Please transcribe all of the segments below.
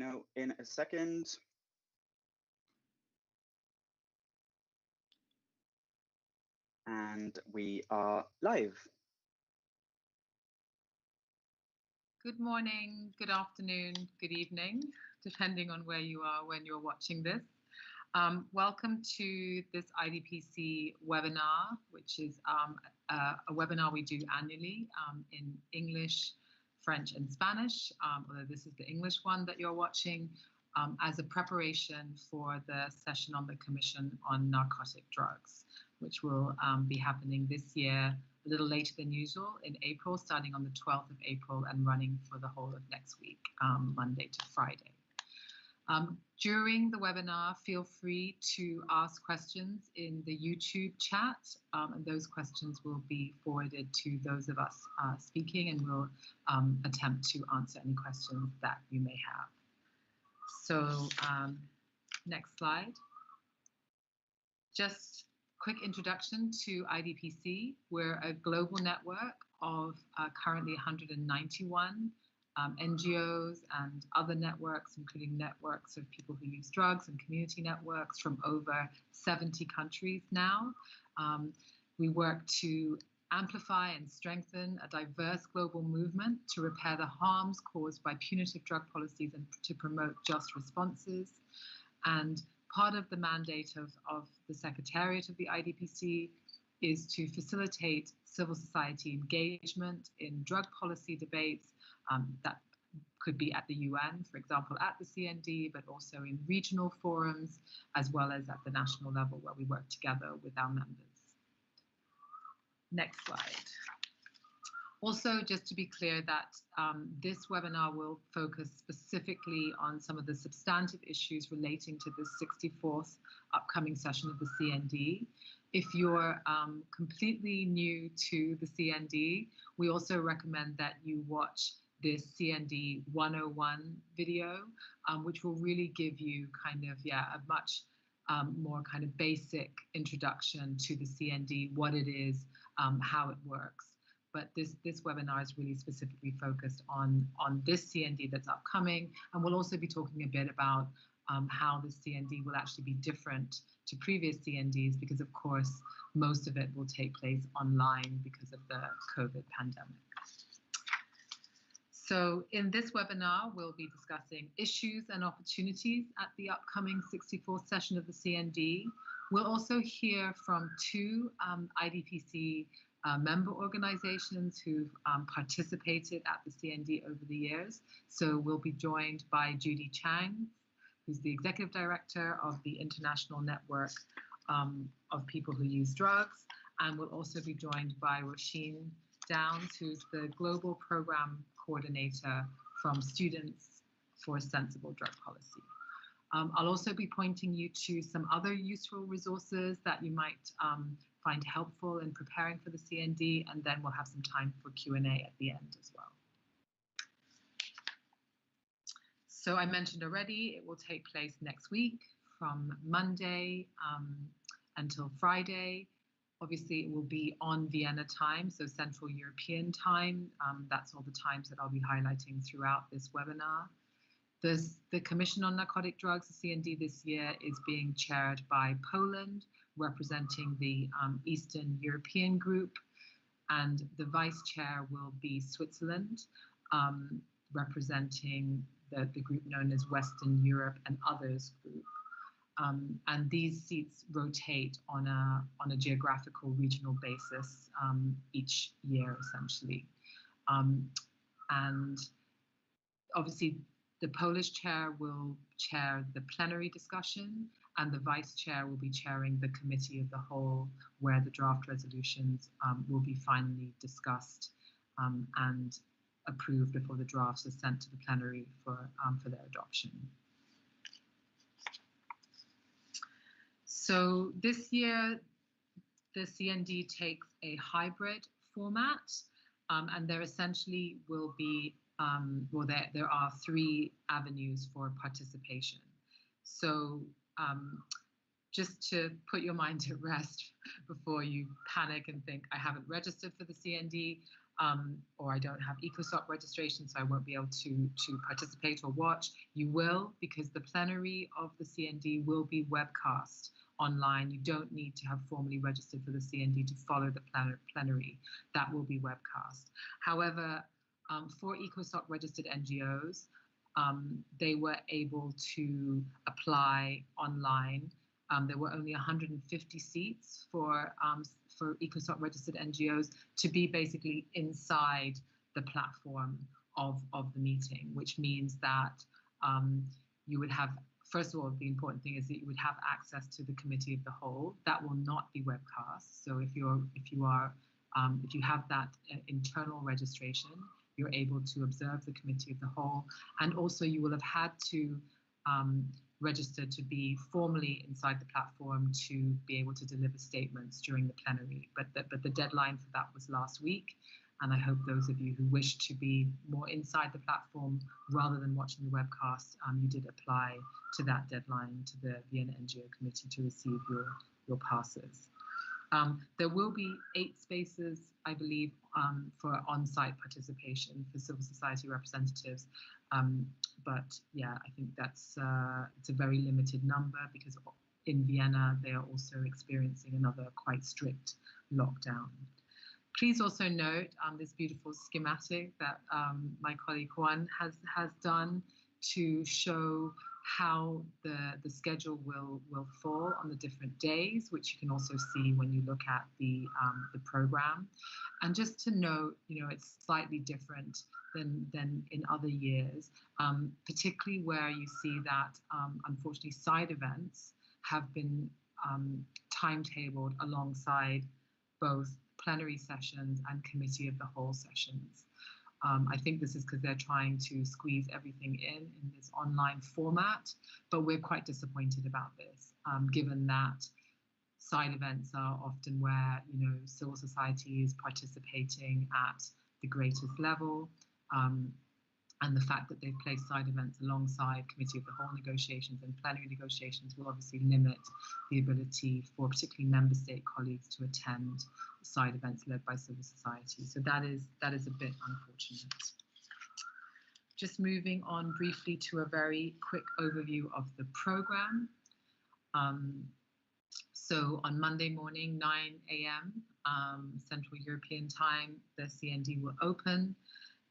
know in a second. And we are live. Good morning, good afternoon, good evening, depending on where you are when you're watching this. Welcome to this IDPC webinar, which is a webinar we do annually in English, French and Spanish, although this is the English one that you're watching, as a preparation for the session on the Commission on Narcotic Drugs, which will be happening this year a little later than usual in April, starting on the 12th of April and running for the whole of next week, Monday to Friday. During the webinar, feel free to ask questions in the YouTube chat, and those questions will be forwarded to those of us speaking, and we'll attempt to answer any questions that you may have. So next slide. Just quick introduction to IDPC. We're a global network of currently 191 NGOs and other networks, including networks of people who use drugs and community networks from over 70 countries now. We work to amplify and strengthen a diverse global movement to repair the harms caused by punitive drug policies and to promote just responses. And part of the mandate of the Secretariat of the IDPC is to facilitate civil society engagement in drug policy debates that could be at the UN, for example, at the CND, but also in regional forums, as well as at the national level where we work together with our members. Next slide. Also, just to be clear that this webinar will focus specifically on some of the substantive issues relating to the 64th upcoming session of the CND. If you're completely new to the CND, we also recommend that you watch this CND 101 video, which will really give you kind of, a much more kind of basic introduction to the CND, what it is, how it works. But this webinar is really specifically focused on this CND that's upcoming, and we'll also be talking a bit about how the CND will actually be different to previous CNDs, because of course most of it will take place online because of the COVID pandemic. So in this webinar, we'll be discussing issues and opportunities at the upcoming 64th session of the CND. We'll also hear from two IDPC member organizations who've participated at the CND over the years. So we'll be joined by Judy Chang, who's the Executive Director of the International Network of People Who Use Drugs. And we'll also be joined by Rasheen, who's the Global Program Coordinator from Students for Sensible Drug Policy. I'll also be pointing you to some other useful resources that you might find helpful in preparing for the CND, and then we'll have some time for Q&A at the end as well. So I mentioned already, it will take place next week from Monday until Friday. Obviously, it will be on Vienna time, so Central European time. That's all the times that I'll be highlighting throughout this webinar. The Commission on Narcotic Drugs, the CND, this year is being chaired by Poland, representing the Eastern European group, and the vice chair will be Switzerland, representing the group known as Western Europe and Others group. And these seats rotate on a geographical regional basis each year, essentially. And obviously, the Polish chair will chair the plenary discussion, and the vice chair will be chairing the committee of the whole, where the draft resolutions will be finally discussed and approved before the drafts are sent to the plenary for their adoption. So this year, the CND takes a hybrid format, and there essentially will be, there are three avenues for participation. So just to put your mind at rest before you panic and think, I haven't registered for the CND, or I don't have ECOSOC registration, so I won't be able to participate or watch. You will, because the plenary of the CND will be webcast online. You don't need to have formally registered for the CND to follow the plenary. That will be webcast. However, for ECOSOC registered NGOs, they were able to apply online. There were only 150 seats for ECOSOC registered NGOs to be basically inside the platform of the meeting, which means that you would have, first of all, the important thing is that you would have access to the committee of the whole. That will not be webcast. So if you have that internal registration, you're able to observe the committee of the whole, and also you will have had to register to be formally inside the platform to be able to deliver statements during the plenary. But the deadline for that was last week, and I hope those of you who wish to be more inside the platform rather than watching the webcast, you did apply to that deadline to the Vienna NGO Committee to receive your passes. There will be 8 spaces, I believe, for on-site participation for civil society representatives. But yeah, I think that's it's a very limited number because in Vienna they are also experiencing another quite strict lockdown. Please also note this beautiful schematic that my colleague Juan has done to show how the schedule will fall on the different days, which you can also see when you look at the program. And just to note, it's slightly different than in other years, particularly where you see that unfortunately side events have been timetabled alongside both plenary sessions and committee of the whole sessions. I think this is because they're trying to squeeze everything in this online format, but we're quite disappointed about this, given that side events are often where civil society is participating at the greatest level, and the fact that they've placed side events alongside committee of the whole negotiations and plenary negotiations will obviously limit the ability for particularly member state colleagues to attend side events led by civil society. So that is a bit unfortunate. Just moving on briefly to a very quick overview of the program. So on Monday morning, 9 a.m. Central European time, the CND will open.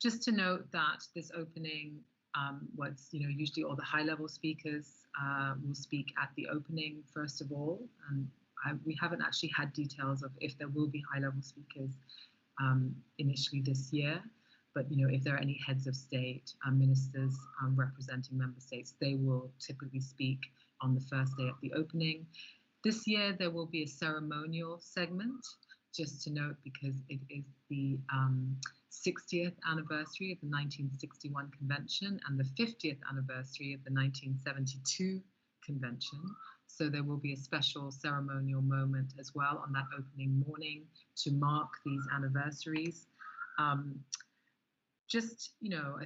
Just to note that this opening was, usually all the high-level speakers will speak at the opening first of all, and we haven't actually had details of if there will be high-level speakers initially this year. But if there are any heads of state, ministers representing member states, they will typically speak on the first day at the opening. This year there will be a ceremonial segment, just to note, because it is the 60th anniversary of the 1961 convention and the 50th anniversary of the 1972 convention. So there will be a special ceremonial moment as well on that opening morning to mark these anniversaries. I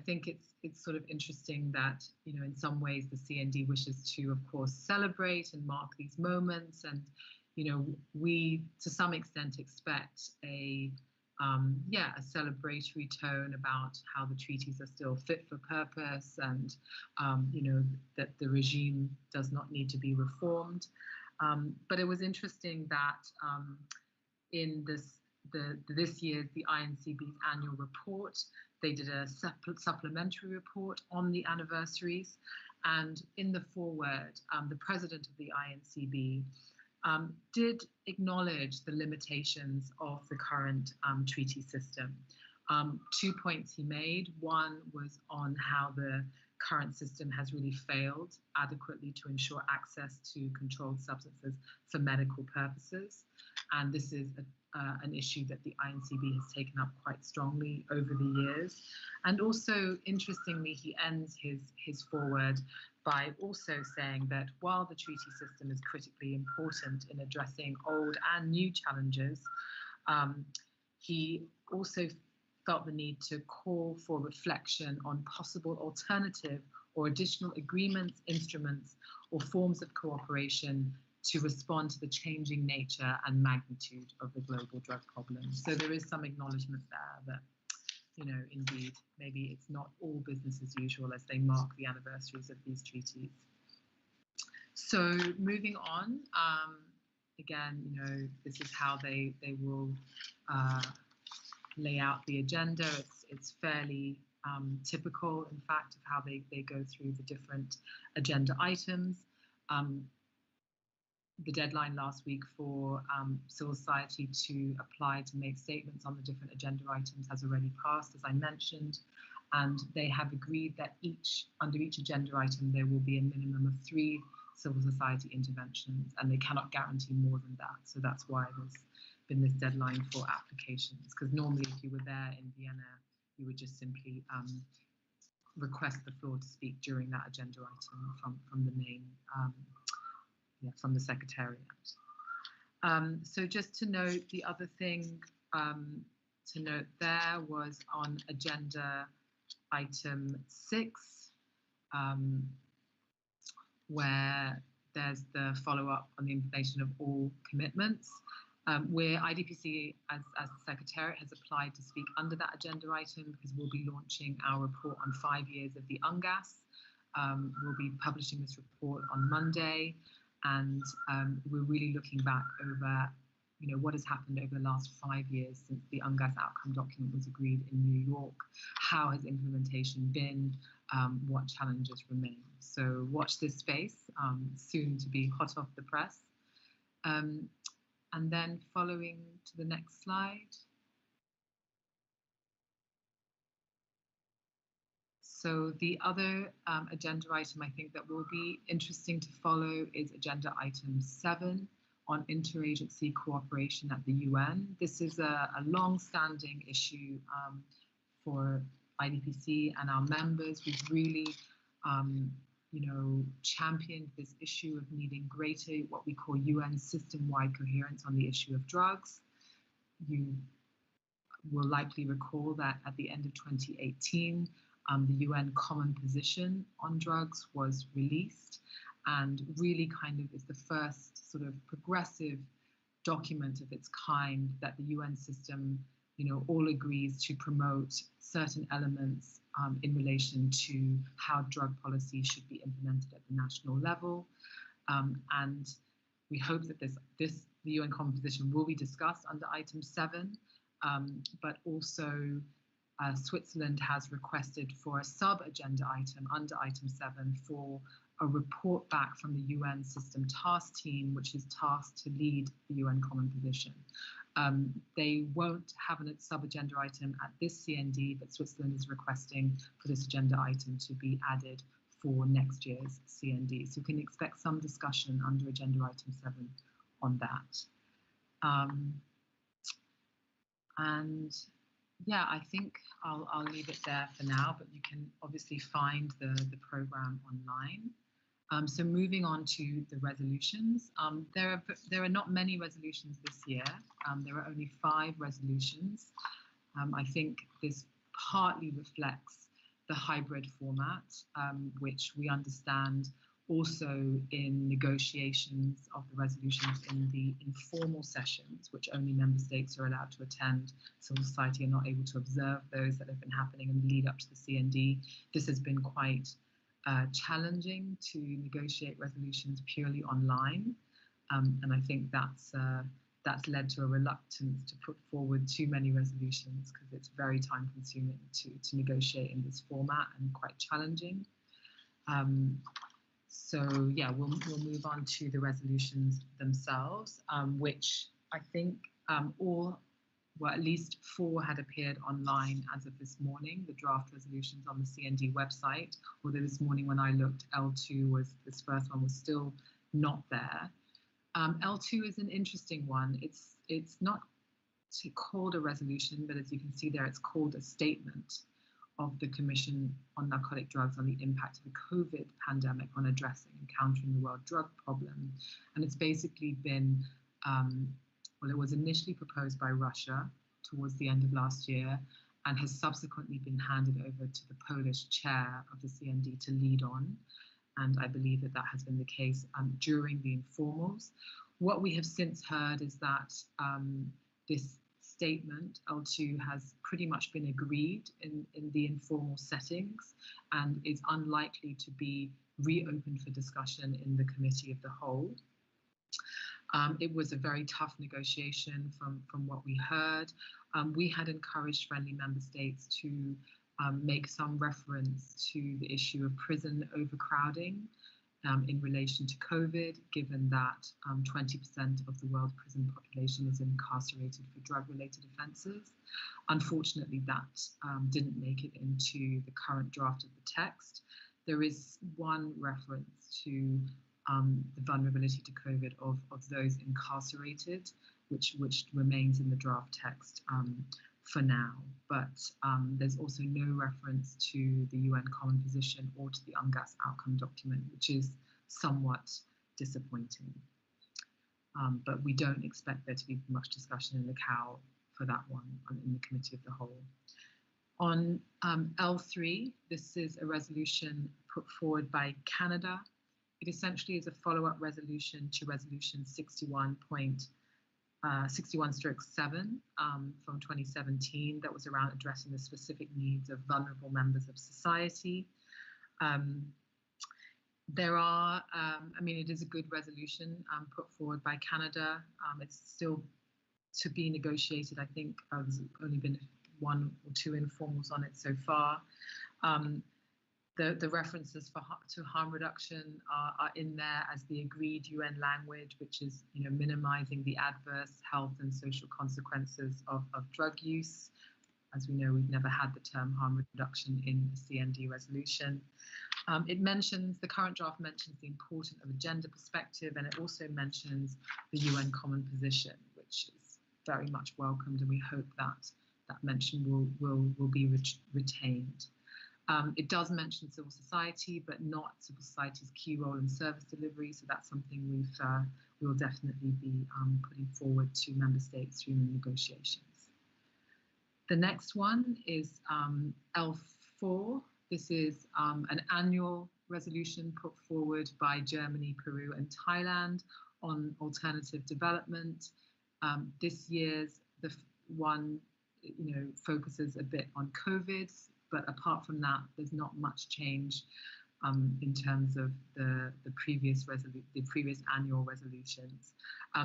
think it's sort of interesting that, in some ways the CND wishes to, of course, celebrate and mark these moments. And, we, to some extent, expect a celebratory tone about how the treaties are still fit for purpose and, that the regime does not need to be reformed. But it was interesting that in this year's, the INCB's annual report, they did a supplementary report on the anniversaries. And in the foreword, the president of the INCB did acknowledge the limitations of the current treaty system. 2 points he made. One was on how the current system has really failed adequately to ensure access to controlled substances for medical purposes. And this is an issue that the INCB has taken up quite strongly over the years. And also, interestingly, he ends his foreword by also saying that while the treaty system is critically important in addressing old and new challenges, he also felt the need to call for reflection on possible alternative or additional agreements, instruments, or forms of cooperation to respond to the changing nature and magnitude of the global drug problem. So there is some acknowledgement there that indeed, maybe it's not all business as usual as they mark the anniversaries of these treaties. So moving on, again, this is how they will lay out the agenda. It's fairly typical, in fact, of how they go through the different agenda items. The deadline last week for civil society to apply to make statements on the different agenda items has already passed, as I mentioned, and they have agreed that under each agenda item there will be a minimum of 3 civil society interventions, and they cannot guarantee more than that. So that's why there's been this deadline for applications, because normally if you were there in Vienna, you would just simply request the floor to speak during that agenda item from the main from the Secretariat. So just to note, the other thing to note there was on agenda item 6, where there's the follow-up on the implementation of all commitments, where IDPC, as the Secretariat, has applied to speak under that agenda item, because we'll be launching our report on 5 years of the UNGAS. We'll be publishing this report on Monday. And we're really looking back over, what has happened over the last 5 years since the UNGAS outcome document was agreed in New York. How has implementation been? What challenges remain? So watch this space, soon to be hot off the press. And then following to the next slide. So the other agenda item I think that will be interesting to follow is agenda item 7 on interagency cooperation at the UN. This is a long-standing issue for IDPC and our members. We've really, championed this issue of needing greater, what we call UN system-wide coherence on the issue of drugs. You will likely recall that at the end of 2018, the UN Common Position on Drugs was released, and really kind of is the first sort of progressive document of its kind that the UN system, all agrees to promote certain elements in relation to how drug policy should be implemented at the national level. And we hope that the UN Common Position will be discussed under item 7, but also Switzerland has requested for a sub-agenda item under item 7 for a report back from the UN System Task Team, which is tasked to lead the UN Common Position. They won't have a sub-agenda item at this CND, but Switzerland is requesting for this agenda item to be added for next year's CND. So you can expect some discussion under agenda item 7 on that. And yeah, I think I'll leave it there for now, but you can obviously find the program online. So moving on to the resolutions, there are not many resolutions this year. There are only 5 resolutions. I think this partly reflects the hybrid format, which we understand also in negotiations of the resolutions in the informal sessions, which only member states are allowed to attend. Civil society are not able to observe those that have been happening in the lead up to the CND. This has been quite challenging to negotiate resolutions purely online. And I think that's led to a reluctance to put forward too many resolutions, because it's very time consuming to negotiate in this format and quite challenging. So yeah, we'll move on to the resolutions themselves, which I think at least 4 had appeared online as of this morning, the draft resolutions on the CND website, although this morning when I looked, L2 this first one was still not there. L2 is an interesting one. It's not called a resolution, but as you can see there, it's called a statement of the Commission on Narcotic Drugs on the impact of the COVID pandemic on addressing and countering the world drug problem. And it's basically been, it was initially proposed by Russia towards the end of last year and has subsequently been handed over to the Polish chair of the CND to lead on. And I believe that has been the case during the informals. What we have since heard is that this statement, L2, has pretty much been agreed in the informal settings and is unlikely to be reopened for discussion in the Committee of the Whole. It was a very tough negotiation from what we heard. We had encouraged friendly member states to make some reference to the issue of prison overcrowding in relation to COVID, given that 20% of the world prison population is incarcerated for drug-related offences. Unfortunately, that didn't make it into the current draft of the text. There is one reference to the vulnerability to COVID of those incarcerated, which remains in the draft text for now. But there's also no reference to the UN Common Position or to the UNGAS outcome document, which is somewhat disappointing. But we don't expect there to be much discussion in the COW for that one in the Committee of the Whole. On L3, this is a resolution put forward by Canada. It essentially is a follow-up resolution to Resolution 61/7 from 2017 that was around addressing the specific needs of vulnerable members of society. There are, I mean, it is a good resolution put forward by Canada. It's still to be negotiated. I think there's only been 1 or 2 informals on it so far. The references to harm reduction are in there as the agreed UN language, which is, minimizing the adverse health and social consequences of drug use. As we know, we've never had the term harm reduction in the CND resolution. The current draft mentions the importance of a gender perspective, and it also mentions the UN Common Position, which is very much welcomed, and we hope that that mention will be retained. It does mention civil society, but not civil society's key role in service delivery. So that's something we will definitely be putting forward to member states during the negotiations. The next one is L4. This is an annual resolution put forward by Germany, Peru, and Thailand on alternative development. This year's the one, focuses a bit on COVID. But apart from that, there's not much change in terms of the previous annual resolutions.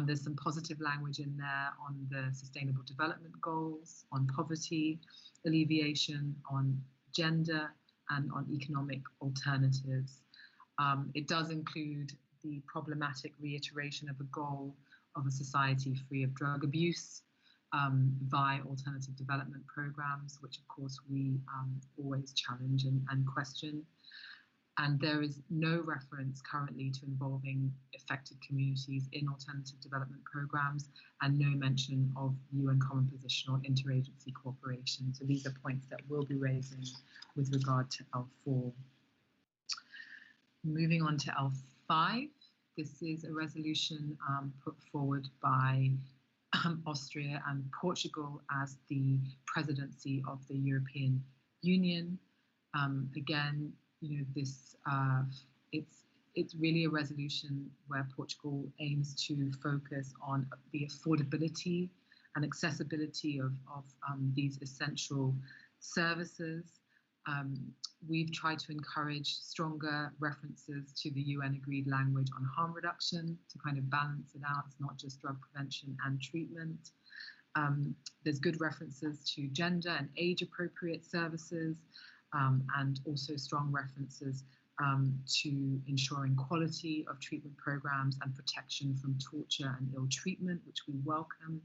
There's some positive language in there on the Sustainable Development Goals, on poverty alleviation, on gender, and on economic alternatives. It does include the problematic reiteration of a goal of a society free of drug abuse, via alternative development programs, which of course we always challenge and question. And there is no reference currently to involving affected communities in alternative development programs, and no mention of UN Common Position or Interagency Cooperation. So these are points that we'll be raising with regard to L4. Moving on to L5, this is a resolution put forward by Austria and Portugal as the presidency of the European Union. Again, this it's really a resolution where Portugal aims to focus on the affordability and accessibility of these essential services. We've tried to encourage stronger references to the UN agreed language on harm reduction to kind of balance it out. It's not just drug prevention and treatment. There's good references to gender and age appropriate services, and also strong references to ensuring quality of treatment programs and protection from torture and ill treatment, which we welcome.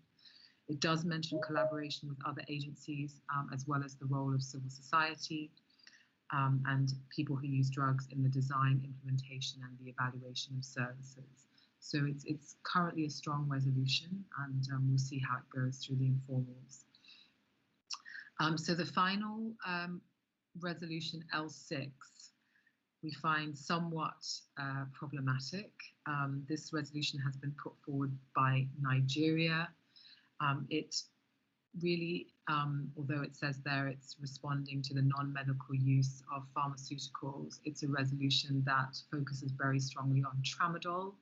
It does mention collaboration with other agencies, as well as the role of civil society and people who use drugs in the design, implementation, and the evaluation of services. So it's currently a strong resolution, and we'll see how it goes through the informals. So the final resolution, L6, we find somewhat problematic. This resolution has been put forward by Nigeria. It really, although it says there it's responding to the non-medical use of pharmaceuticals, it's a resolution that focuses very strongly on tramadol.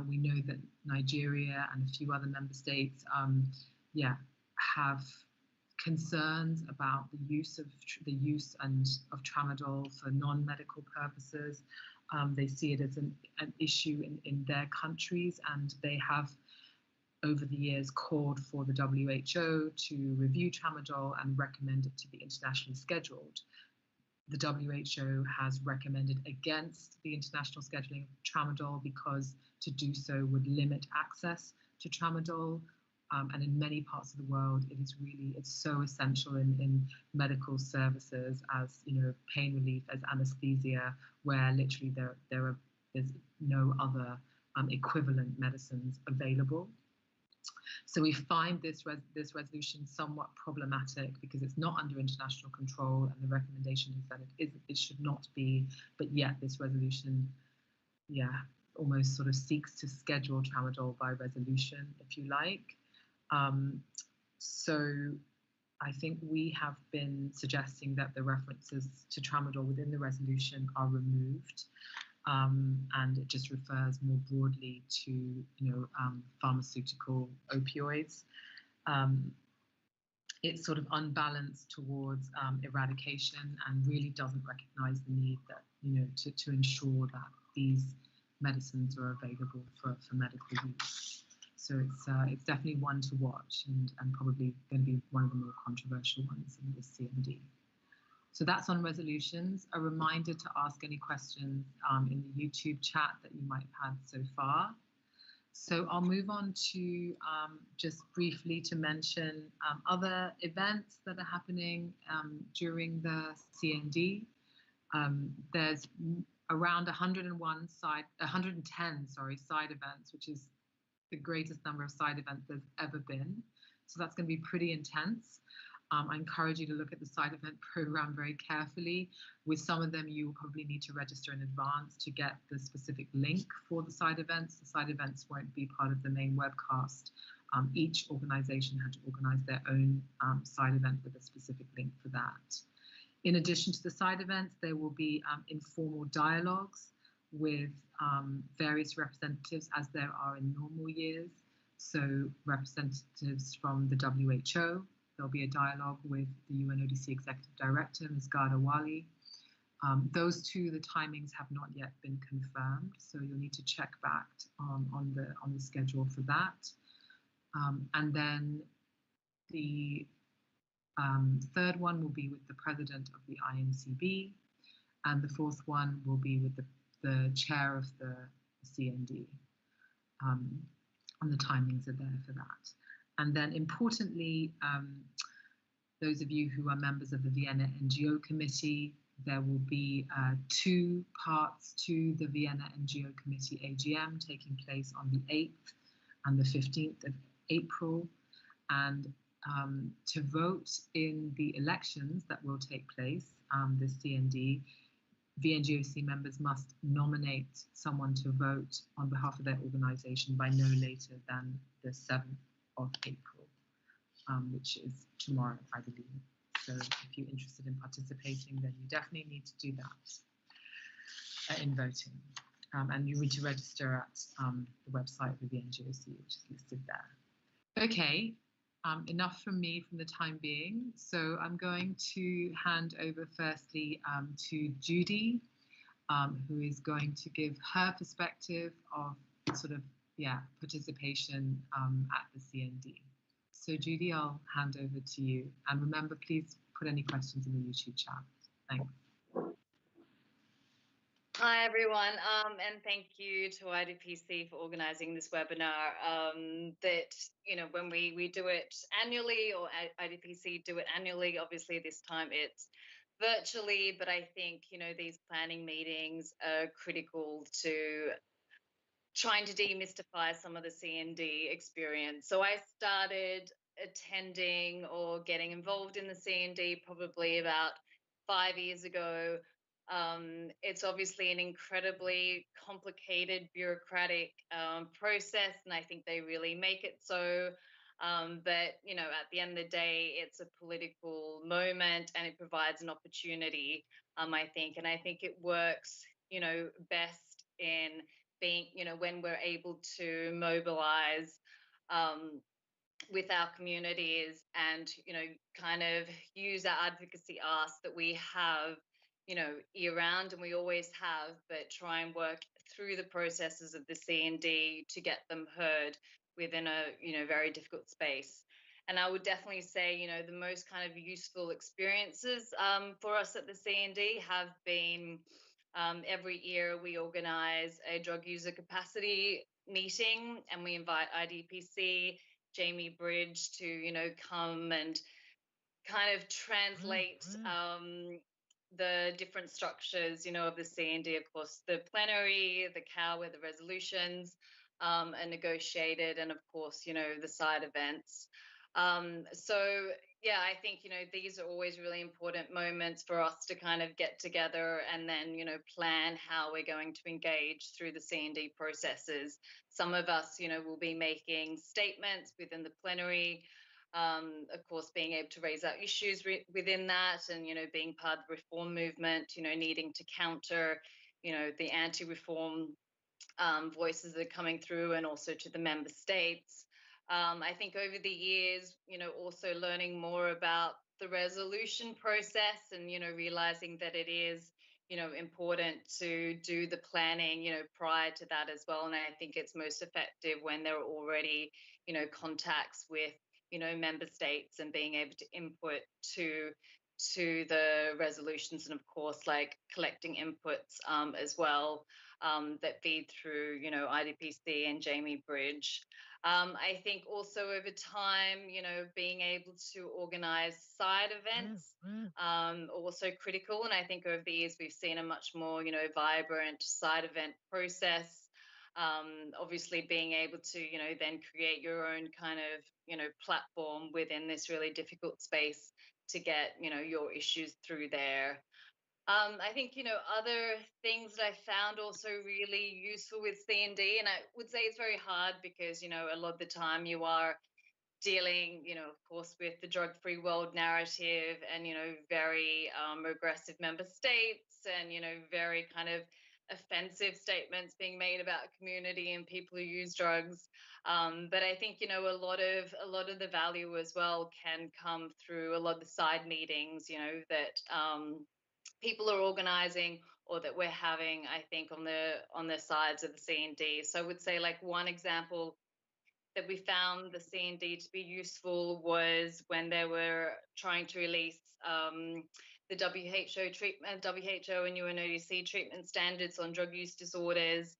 We know that Nigeria and a few other member states, have concerns about the use of tramadol for non-medical purposes. They see it as an issue in their countries, and they have over the years called for the WHO to review tramadol and recommend it to be internationally scheduled. The WHO has recommended against the international scheduling of tramadol because to do so would limit access to tramadol. And in many parts of the world, it's so essential in medical services as, pain relief, as anesthesia, where literally there's no other equivalent medicines available. So we find this resolution somewhat problematic because it's not under international control, and the recommendation is that it should not be. But yet this resolution, almost sort of seeks to schedule tramadol by resolution, if you like. So I think we have been suggesting that the references to tramadol within the resolution are removed. And it just refers more broadly to, pharmaceutical opioids. It's sort of unbalanced towards eradication and really doesn't recognize the need that, to ensure that these medicines are available for medical use. So it's definitely one to watch and probably going to be one of the more controversial ones in the CND. So that's on resolutions. A reminder to ask any questions in the YouTube chat that you might have had so far. So I'll move on to just briefly to mention other events that are happening during the CND. There's around 110 side events, which is the greatest number of side events there's ever been. So that's going to be pretty intense. I encourage you to look at the side event program very carefully. With some of them, you will probably need to register in advance to get the specific link for the side events. The side events won't be part of the main webcast. Each organization had to organize their own side event with a specific link for that. In addition to the side events, there will be informal dialogues with various representatives, as there are in normal years. So representatives from the WHO. There'll be a dialogue with the UNODC Executive Director, Ms. Garda Wali. Those two, the timings have not yet been confirmed, so you'll need to check back on the schedule for that. And then the third one will be with the President of the INCB, and the fourth one will be with the Chair of the CND. And the timings are there for that. And then importantly, those of you who are members of the Vienna NGO Committee, there will be 2 parts to the Vienna NGO Committee AGM taking place on the 8th and the 15th of April. And to vote in the elections that will take place, the CND, VNGOC members must nominate someone to vote on behalf of their organization by no later than the 7th of April, which is tomorrow, I believe. So if you're interested in participating, then you definitely need to do that in voting. And you need to register at the website of the NGOC, which is listed there. Okay, enough from me for the time being. So I'm going to hand over firstly to Judy, who is going to give her perspective of sort of participation at the CND. So Judy, I'll hand over to you. And remember, please put any questions in the YouTube chat. Thanks. Hi, everyone, and thank you to IDPC for organising this webinar. That, when we do it annually, or IDPC do it annually, obviously this time it's virtually, but I think, these planning meetings are critical to trying to demystify some of the CND experience. So I started attending or getting involved in the CND probably about 5 years ago. It's obviously an incredibly complicated bureaucratic process, and I think they really make it so. But, at the end of the day, it's a political moment and it provides an opportunity, I think. And I think it works, best in being, when we're able to mobilize with our communities and, kind of use our advocacy ask that we have, year round, and we always have, but try and work through the processes of the CND to get them heard within a, very difficult space. And I would definitely say, the most kind of useful experiences for us at the CND have been every year we organise a drug user capacity meeting, and we invite IDPC, Jamie Bridge to, come and kind of translate the different structures, of the CND. Of course, the plenary, the COW, where the resolutions are negotiated, and of course, the side events. So yeah, I think, these are always really important moments for us to kind of get together and then, plan how we're going to engage through the CND processes. Some of us, will be making statements within the plenary, of course, being able to raise our issues within that, and, being part of the reform movement, needing to counter, the anti-reform voices that are coming through, and also to the member states. I think over the years, also learning more about the resolution process, and, realizing that it is, important to do the planning, prior to that as well. And I think it's most effective when there are already, contacts with, member states, and being able to input to the resolutions, and of course, like collecting inputs as well, that feed through, IDPC and Jamie Bridge. I think also over time, being able to organise side events, also critical. And I think over the years we've seen a much more, vibrant side event process. Obviously being able to, then create your own kind of, platform within this really difficult space to get, your issues through there. I think, other things that I found also really useful with CND, and I would say it's very hard because, a lot of the time you are dealing, of course, with the drug-free world narrative, and, very regressive member states, and, very kind of offensive statements being made about community and people who use drugs. But I think, a lot of the value as well can come through a lot of the side meetings, that people are organising, or that we're having, I think, on the sides of the CND. So I would say, like, one example that we found the CND to be useful was when they were trying to release the WHO and UNODC treatment standards on drug use disorders.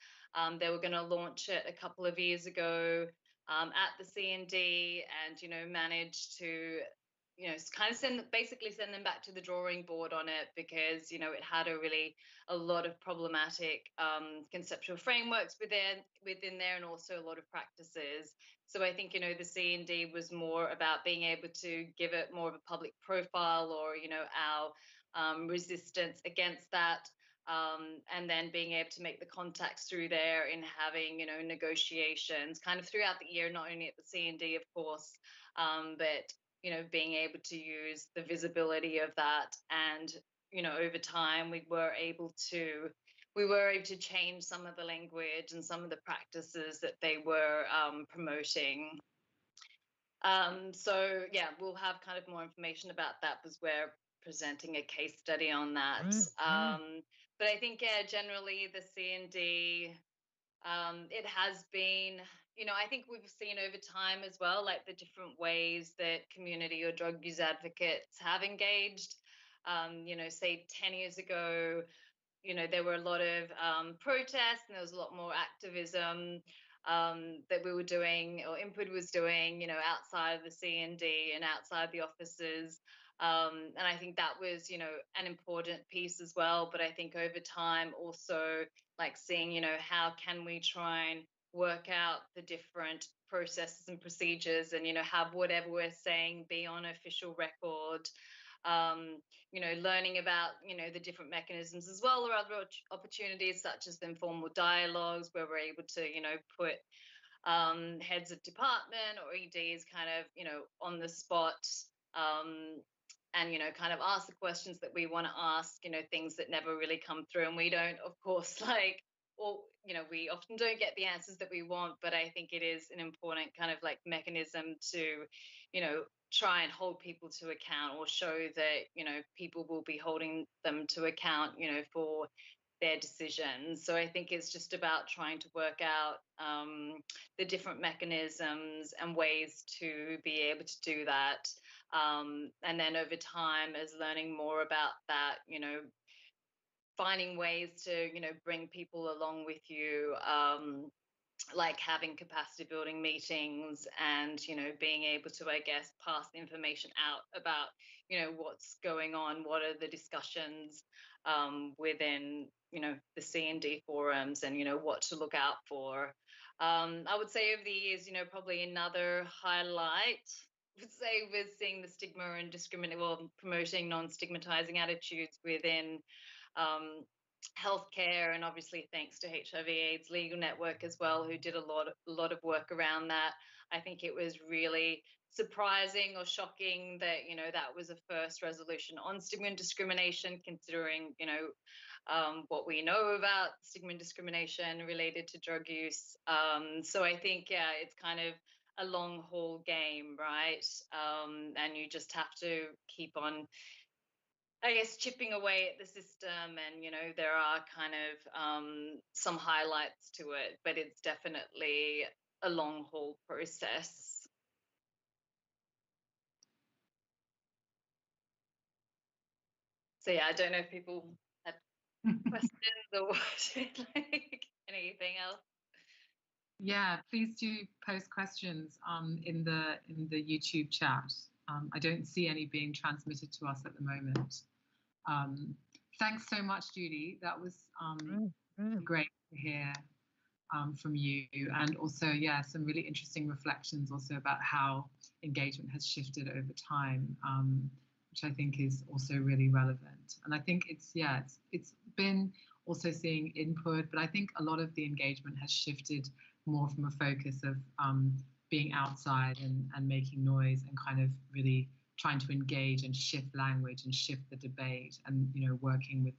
They were going to launch it a couple of years ago at the CND, and, managed to, kind of send them back to the drawing board on it, because, it had a lot of problematic conceptual frameworks within there, and also a lot of practices. So I think, the CND was more about being able to give it more of a public profile, or, our resistance against that. And then being able to make the contacts through there, in having, negotiations kind of throughout the year, not only at the CND, of course, but, being able to use the visibility of that. And, over time we were able to change some of the language and some of the practices that they were promoting. So yeah, we'll have kind of more information about that, because we're presenting a case study on that. But I think, yeah, generally the CND, it has been, I think we've seen over time as well, like the different ways that community or drug use advocates have engaged. Say 10 years ago, there were a lot of protests, and there was a lot more activism that we were doing, or INPUD was doing, outside of the CND and outside the offices. And I think that was, an important piece as well. But I think over time also, like, seeing, how can we try and work out the different processes and procedures, and, have whatever we're saying be on official record. Learning about, the different mechanisms as well, or other opportunities such as the informal dialogues, where we're able to, put heads of department or EDs kind of, on the spot, and, kind of ask the questions that we want to ask, things that never really come through. And we don't, of course, like, or, you know, we often don't get the answers that we want, but I think it is an important kind of like mechanism to, you know, try and hold people to account, or show that, you know, people will be holding them to account, you know, for their decisions. So I think it's just about trying to work out the different mechanisms and ways to be able to do that. And then over time, as learning more about that, you know, finding ways to, you know, bring people along with you, like having capacity building meetings, and, you know, being able to, I guess, pass the information out about, you know, what's going on, what are the discussions within, you know, the CND forums, and, you know, what to look out for. I would say over the years, you know, probably another highlight would say was seeing the stigma and discrimination, well, promoting non-stigmatizing attitudes within healthcare, and obviously thanks to HIV/AIDS Legal Network as well, who did a lot of work around that. I think it was really surprising or shocking that, you know, that was a first resolution on stigma and discrimination, considering, you know, what we know about stigma and discrimination related to drug use. So I think, yeah, it's kind of a long haul game, right? And you just have to keep on, I guess, chipping away at the system. And, you know, there are kind of some highlights to it, but it's definitely a long haul process. So yeah, I don't know if people had questions or like anything else. Yeah, please do post questions in the YouTube chat. I don't see any being transmitted to us at the moment. Thanks so much, Judy. That was great to hear from you, and also, yeah, some really interesting reflections also about how engagement has shifted over time, which I think is also really relevant. And I think it's been also seeing input, but I think a lot of the engagement has shifted more from a focus of being outside and making noise, and kind of really trying to engage and shift language and shift the debate, and, you know, working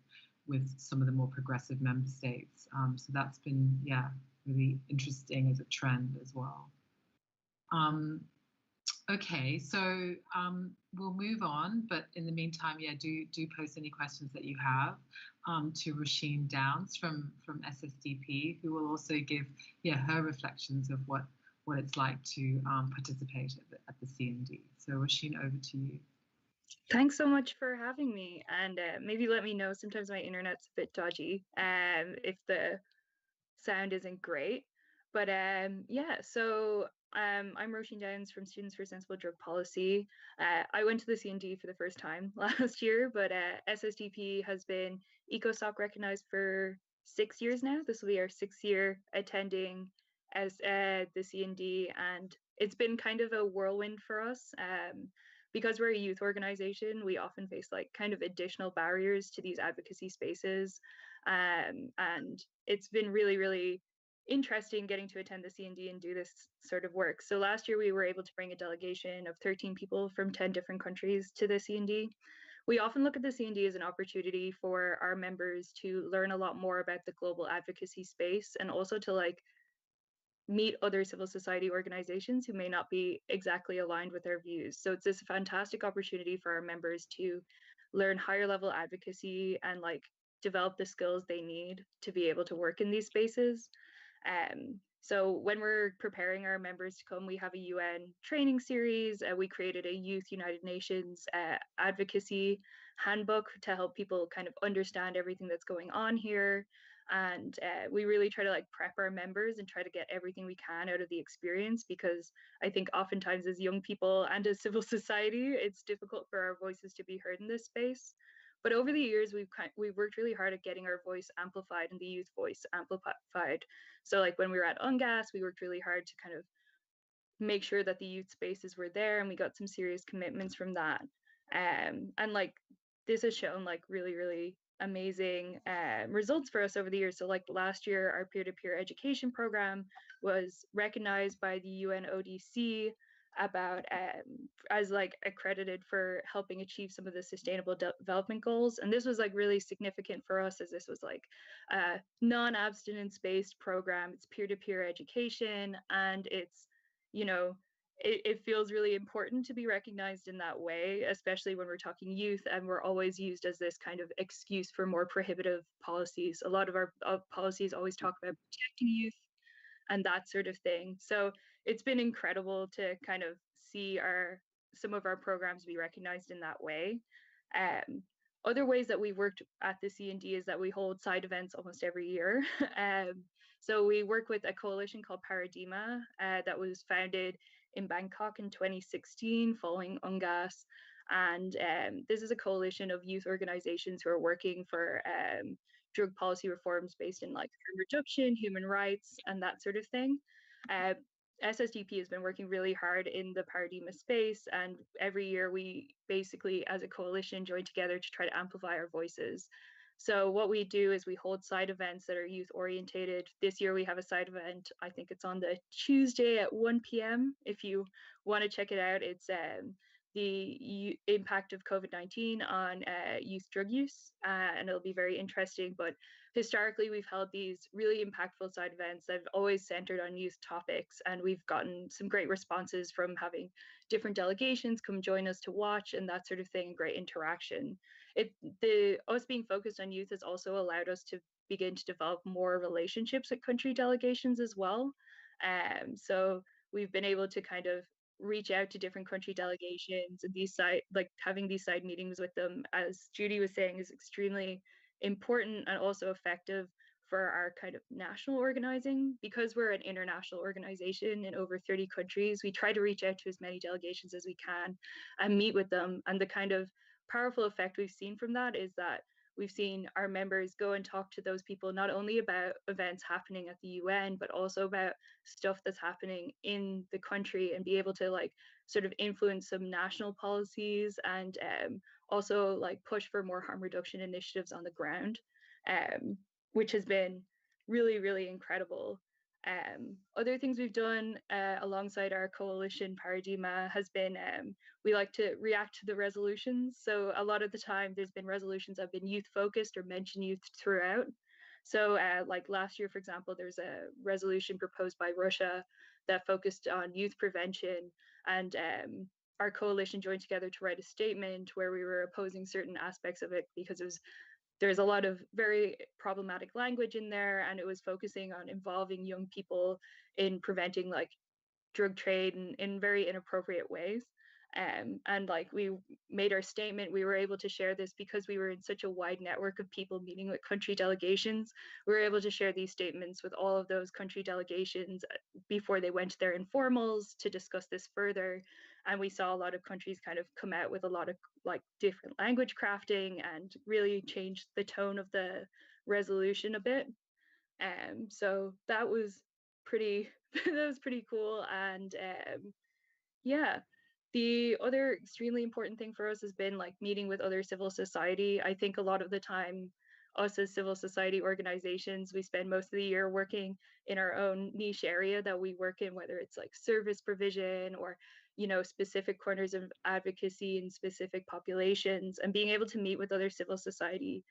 with some of the more progressive member states. So that's been, yeah, really interesting as a trend as well. Okay, so we'll move on, but in the meantime, yeah, do post any questions that you have to Rasheen Downs from SSDP, who will also give, yeah, her reflections of what it's like to participate at the CND. So Rasheen, over to you. Thanks so much for having me, and maybe let me know, sometimes my internet's a bit dodgy if the sound isn't great, but yeah, so I'm Róisín Downs from Students for Sensible Drug Policy. I went to the CND for the first time last year, but SSDP has been ECOSOC recognized for 6 years now. This will be our 6th year attending as the CND, and it's been kind of a whirlwind for us. Because we're a youth organization, we often face like kind of additional barriers to these advocacy spaces. And it's been really, really interesting getting to attend the CND and do this sort of work. So last year we were able to bring a delegation of 13 people from 10 different countries to the CND. We often look at the CND as an opportunity for our members to learn a lot more about the global advocacy space, and also to like meet other civil society organizations who may not be exactly aligned with our views. So it's this fantastic opportunity for our members to learn higher level advocacy and like develop the skills they need to be able to work in these spaces. So when we're preparing our members to come, we have a UN training series. We created a Youth United Nations advocacy handbook to help people kind of understand everything that's going on here. And we really try to like prep our members and try to get everything we can out of the experience, because I think oftentimes as young people and as civil society, it's difficult for our voices to be heard in this space. But over the years, we've worked really hard at getting our voice amplified and the youth voice amplified. So like when we were at UNGAS, we worked really hard to kind of make sure that the youth spaces were there, and we got some serious commitments from that. And like this has shown like really, really amazing results for us over the years. So like last year, our peer-to-peer education program was recognized by the UNODC about as like accredited for helping achieve some of the sustainable development goals. And this was like really significant for us, as this was like a non-abstinence based program. It's peer-to-peer education, and it's, you know, it feels really important to be recognized in that way, especially when we're talking youth and we're always used as this kind of excuse for more prohibitive policies. A lot of our policies always talk about protecting youth and that sort of thing. So it's been incredible to kind of see some of our programs be recognized in that way. Other ways that we worked at the CND is that we hold side events almost every year. So we work with a coalition called Paradigma that was founded in Bangkok in 2016 following UNGAS. And this is a coalition of youth organizations who are working for drug policy reforms based in like harm reduction, human rights, and that sort of thing. SSDP has been working really hard in the Paradigma space, and every year we basically, as a coalition, join together to try to amplify our voices. So what we do is we hold side events that are youth orientated. This year we have a side event, I think it's on the Tuesday at 1 p.m. If you want to check it out, it's the impact of COVID-19 on youth drug use, and it'll be very interesting. But historically, we've held these really impactful side events that have always centered on youth topics, and we've gotten some great responses from having different delegations come join us to watch and that sort of thing, great interaction. Us being focused on youth has also allowed us to begin to develop more relationships with country delegations as well. So we've been able to kind of reach out to different country delegations, and having these side meetings with them, as Judy was saying, is extremely important and also effective for our kind of national organizing. Because we're an international organization in over 30 countries, we try to reach out to as many delegations as we can and meet with them. And the kind of powerful effect we've seen from that is that we've seen our members go and talk to those people not only about events happening at the UN, but also about stuff that's happening in the country, and be able to like sort of influence some national policies, and also like push for more harm reduction initiatives on the ground, which has been really, really incredible. Other things we've done alongside our coalition Paradigma has been we like to react to the resolutions. So a lot of the time there's been resolutions that have been youth focused or mention youth throughout. So like last year, for example, there's a resolution proposed by Russia that focused on youth prevention, and our coalition joined together to write a statement where we were opposing certain aspects of it because there's a lot of very problematic language in there, and it was focusing on involving young people in preventing like drug trade in very inappropriate ways. And like we made our statement, we were able to share this because we were in such a wide network of people meeting with country delegations. We were able to share these statements with all of those country delegations before they went to their informals to discuss this further. And we saw a lot of countries kind of come out with a lot of like different language crafting and really changed the tone of the resolution a bit. So that was pretty cool. And yeah, the other extremely important thing for us has been like meeting with other civil society. I think a lot of the time, us as civil society organizations, we spend most of the year working in our own niche area that we work in, whether it's like service provision or, you know, specific corners of advocacy in specific populations, and being able to meet with other civil society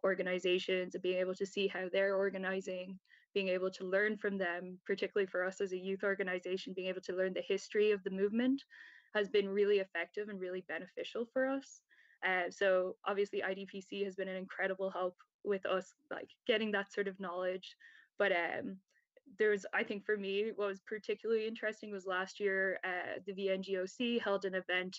organizations and being able to see how they're organizing, being able to learn from them, particularly for us as a youth organization, being able to learn the history of the movement has been really effective and really beneficial for us. So obviously IDPC has been an incredible help with us like getting that sort of knowledge. But I think for me, what was particularly interesting was last year, the VNGOC held an event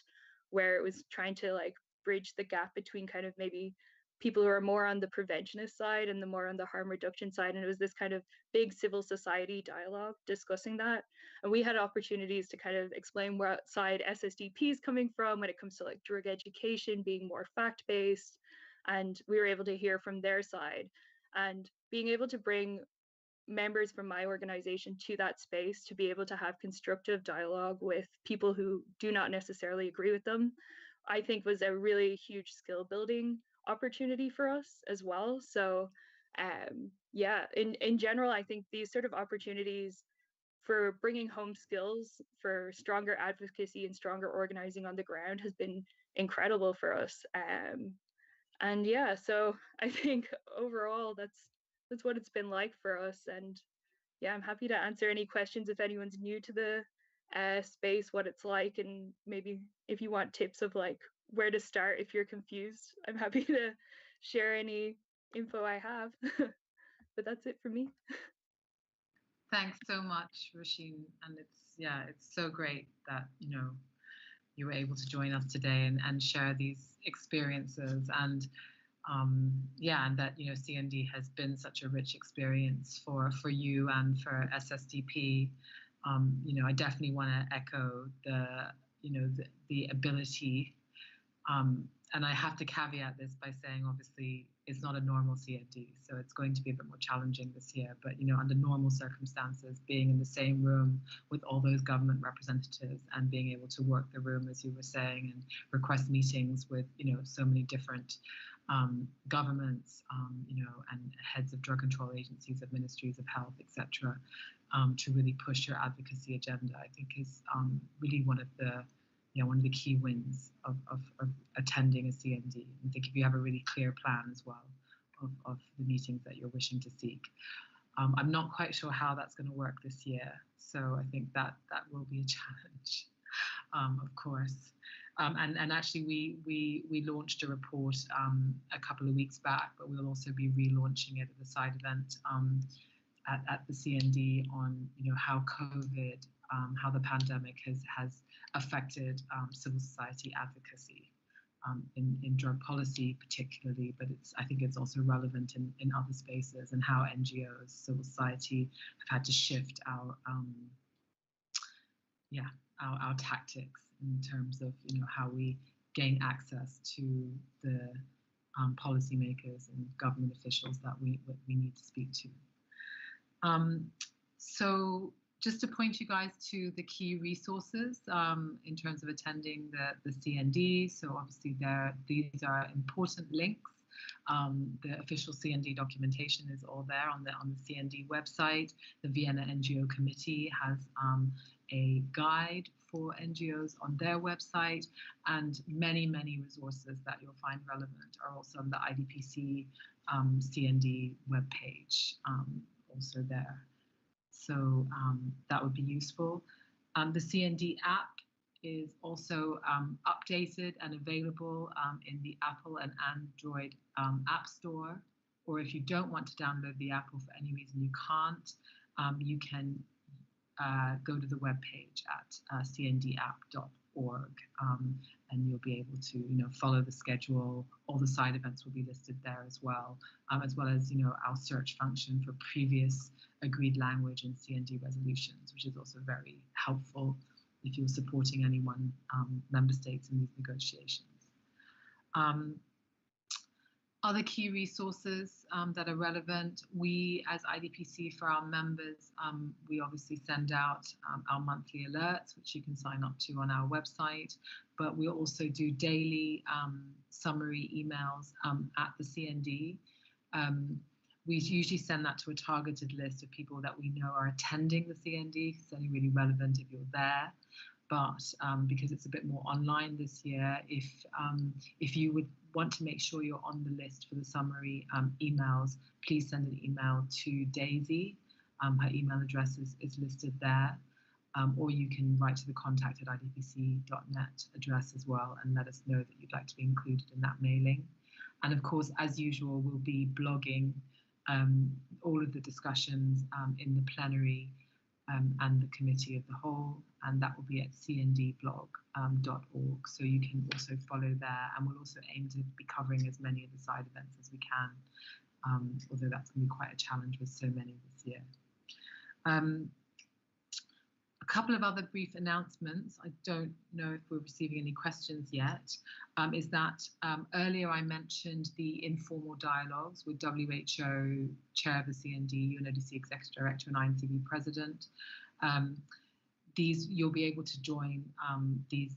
where it was trying to like bridge the gap between kind of maybe people who are more on the preventionist side and the more on the harm reduction side. And it was this kind of big civil society dialogue discussing that. And we had opportunities to kind of explain where side SSDP is coming from when it comes to like drug education being more fact-based. And we were able to hear from their side, and being able to bring members from my organization to that space to be able to have constructive dialogue with people who do not necessarily agree with them, I think was a really huge skill building opportunity for us as well. So yeah, in general, I think these sort of opportunities for bringing home skills for stronger advocacy and stronger organizing on the ground has been incredible for us. And yeah, so I think overall that's what it's been like for us. And yeah, I'm happy to answer any questions if anyone's new to the space, what it's like, and maybe if you want tips of like where to start if you're confused, I'm happy to share any info I have. But that's it for me. Thanks so much, Rasheen. And it's so great that, you were able to join us today and share these experiences. And and that, CND has been such a rich experience for you and for SSDP. I definitely want to echo the ability. And I have to caveat this by saying, obviously, it's not a normal CND, so it's going to be a bit more challenging this year. But, under normal circumstances, being in the same room with all those government representatives and being able to work the room, as you were saying, and request meetings with, so many different governments, and heads of drug control agencies, of ministries of health, etc., to really push your advocacy agenda, I think is really one of the key wins of attending a CND. I think if you have a really clear plan as well of the meetings that you're wishing to seek. I'm not quite sure how that's going to work this year, so I think that will be a challenge, of course. And actually, we launched a report a couple of weeks back, but we'll also be relaunching it at the side event at the CND on how COVID, how the pandemic has affected civil society advocacy in drug policy particularly, but I think it's also relevant in other spaces, and how NGOs, civil society, have had to shift our tactics in terms of how we gain access to the policymakers and government officials that we need to speak to. So just to point you guys to the key resources in terms of attending the CND. So obviously these are important links. The official CND documentation is all there on the CND website. The Vienna NGO Committee has a guide for NGOs on their website, and many resources that you'll find relevant are also on the IDPC CND webpage, also there. So that would be useful. The CND app is also updated and available in the Apple and Android App Store. Or if you don't want to download the app, or for any reason you can't, you can go to the webpage at cndapp.org, and you'll be able to follow the schedule. All the side events will be listed there as well as our search function for previous agreed language and CND resolutions, which is also very helpful if you're supporting any one member states in these negotiations. Other key resources that are relevant, we as IDPC, for our members, we obviously send out our monthly alerts, which you can sign up to on our website, but we also do daily summary emails at the CND. We usually send that to a targeted list of people that we know are attending the CND. It's only really relevant if you're there. But because it's a bit more online this year, if you would want to make sure you're on the list for the summary emails, please send an email to Daisy. Her email address is listed there. Or you can write to the contact@idpc.net address as well and let us know that you'd like to be included in that mailing. And of course, as usual, we'll be blogging all of the discussions in the plenary and the committee of the whole, and that will be at cndblog.org. So you can also follow there, and we'll also aim to be covering as many of the side events as we can, although that's going to be quite a challenge with so many this year. A couple of other brief announcements. I don't know if we're receiving any questions yet. Is that earlier I mentioned the informal dialogues with WHO, Chair of the CND, UNODC Executive Director, and INCB President. You'll be able to join these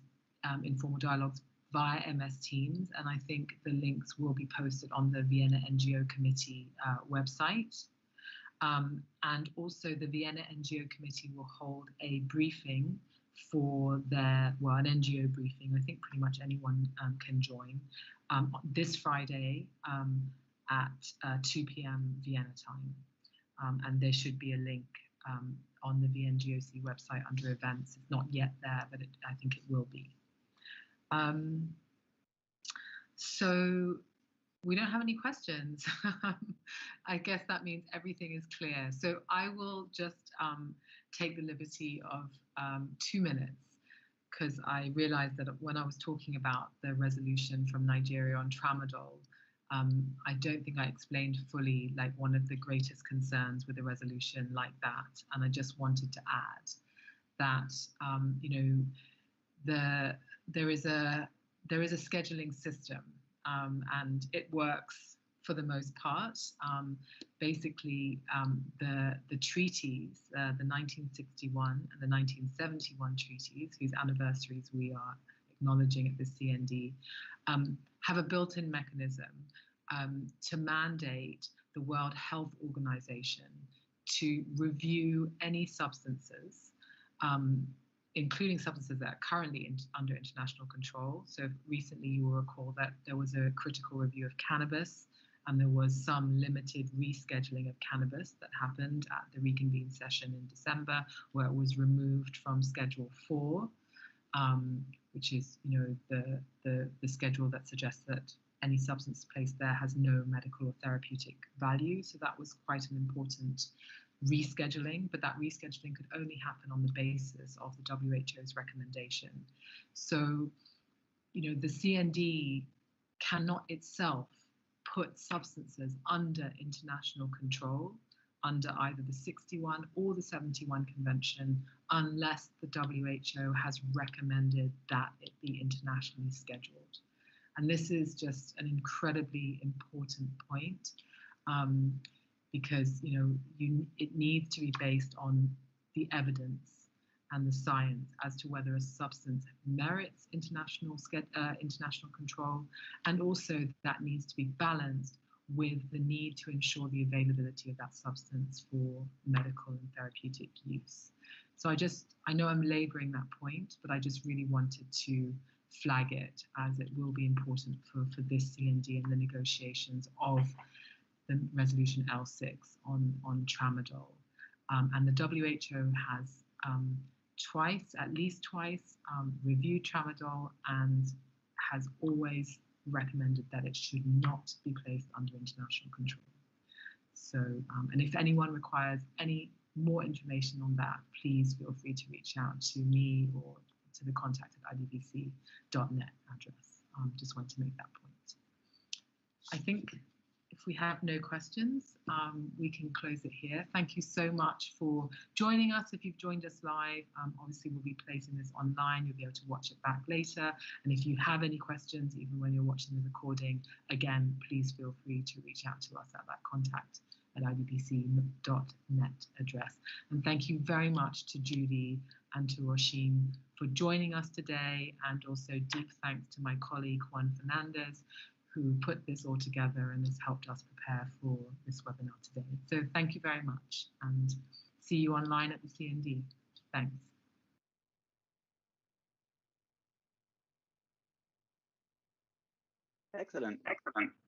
informal dialogues via MS Teams, and I think the links will be posted on the Vienna NGO Committee website. And also the Vienna NGO Committee will hold a briefing for an NGO briefing. I think pretty much anyone can join this Friday at 2 p.m. Vienna time. And there should be a link on the VNGOC website under events. It's not yet there, but I think it will be. So we don't have any questions. I guess that means everything is clear. So I will just take the liberty of 2 minutes, because I realized that when I was talking about the resolution from Nigeria on tramadol, I don't think I explained fully like one of the greatest concerns with a resolution like that. And I just wanted to add that there is a scheduling system, and it works for the most part. Basically, the treaties, the 1961 and the 1971 treaties, whose anniversaries we are acknowledging at the CND, have a built-in mechanism to mandate the World Health Organization to review any substances, including substances that are currently under international control. So recently you will recall that there was a critical review of cannabis, and there was some limited rescheduling of cannabis that happened at the reconvened session in December, where it was removed from Schedule 4, which is the schedule that suggests that any substance placed there has no medical or therapeutic value. So that was quite an important rescheduling, but that rescheduling could only happen on the basis of the WHO's recommendation. So, the CND cannot itself put substances under international control, under either the 61 or the 71 convention, unless the WHO has recommended that it be internationally scheduled. And this is just an incredibly important point, because it needs to be based on the evidence and the science as to whether a substance merits international control, and also that needs to be balanced with the need to ensure the availability of that substance for medical and therapeutic use. So I know I'm laboring that point, but I just really wanted to flag it, as it will be important for this CND and the negotiations of the resolution L6 on tramadol. And the WHO has at least twice, reviewed tramadol and has always recommended that it should not be placed under international control. So, and if anyone requires any more information on that, please feel free to reach out to me or to the contact at idpc.net address. Just want to make that point. I think if we have no questions, we can close it here. Thank you so much for joining us. If you've joined us live, obviously we'll be placing this online. You'll be able to watch it back later. And if you have any questions, even when you're watching the recording, again, please feel free to reach out to us at that contact at idpc.net address. And thank you very much to Judy and to Róisín for joining us today, and also deep thanks to my colleague Juan Fernandez, who put this all together and has helped us prepare for this webinar today. So thank you very much, and see you online at the CND. Thanks. Excellent.